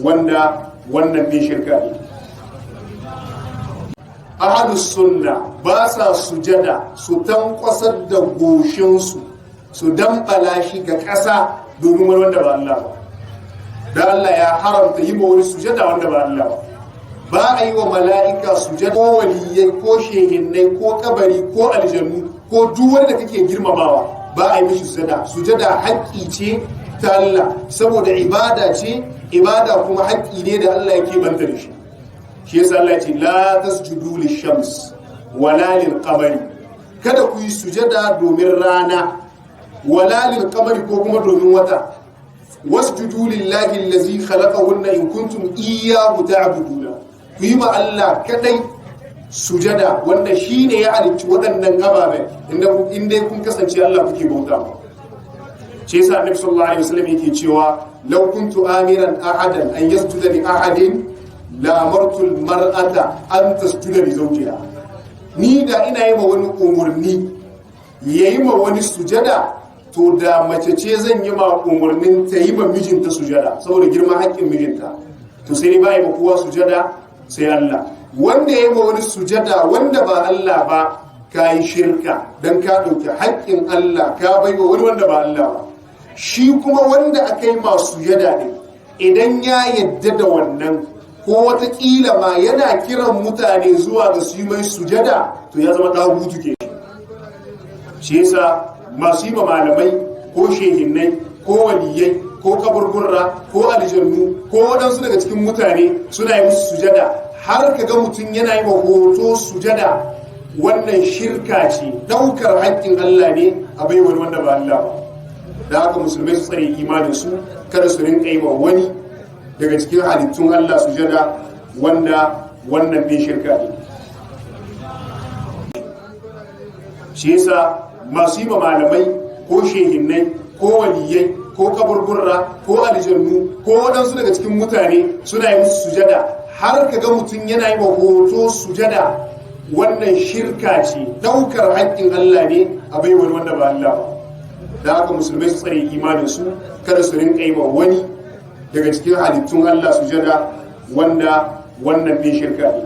wanda wannan bai shirka ne. Ahlus sunna ba sa sujada su tankwasar da goshinsu su dambala shi ga ƙasa domin wani wanda ba Allah ba. Da Allah ya haramta yi ma wani sujada wanda ba Allah ba. Ba a yi wa mala'ika sujada ko waliyai ko shehinnai ko kabari ko aljannu ko duk wanda kake girmamawa ba a yi mishi sujada. Sujada haƙƙi ce ta Allah saboda ibada ce, ibada kuma haƙƙi ne da Allah yake banta da shi. Shi yasa Allah ce la tasjudu lish-shams wala lil-qamari, kada ku yi sujada domin rana wala lil-qamari ko kuma domin wata. Wasjudu lillahi allazi khalaqahunna in kuntum iyyahu ta'buduna, ku yi ma Allah kadai sujada wanda shine ya halicci waɗannan ababe inda kun kasance Allah kuke bauta ma. Shi yasa Annabi sallallahu alaihi wasallam yake cewa law kuntu amiran ahadan an yasjuda li ahadin la amartu al-mar'ata an tasjuda li zawjiha. Ni da ina yi ma wani umurni yayi ma wani sujada, to da mace ce zan yi ma umurnin ta yi ma mijinta sujada saboda girman haƙƙin mijinta. To sai ni ba yi ma kowa sujada sai Allah. Wanda ya yi ma wani sujada wanda ba Allah ba, ka yi shirka don ka ɗauki haƙƙin Allah ka bai wa wani wanda ba Allah ba. Shi kuma wanda aka yi ma sujada ne, idan ya yadda da wannan ko wataƙila ma yana kiran mutane zuwa ga su yi mai sujada, to ya zama ɗagutu ke. Shi yasa masu yi ma malamai ko shehinnai ko waliyai ko kaburburra ko aljannu ko waɗansu daga cikin mutane suna yi musu sujada, har ka ga mutum yana yi wa hoto sujada, wannan shirka ce, ɗaukar haƙƙin Allah ne a bai wani wanda ba Allah ba. Da haka musulmai su tsare imanin su, kada su rinƙa yi wa wani daga cikin halittun Allah sujada wanda wannan bai shirka ne. Shi yasa masu yi ma malamai ko shehinnai ko waliyai ko kaburburra ko aljannu ko waɗansu daga cikin mutane suna yi musu sujada, har ka ga mutum yana yi wa hoto sujada, wannan shirka ce, ɗaukar haƙƙin Allah ne a bai wani wanda ba Allah ba. Da haka musulmai su tsare imanin su, kada su rinƙa yi wa wani daga cikin halittun Allah sujada wanda wannan bai shirka ne.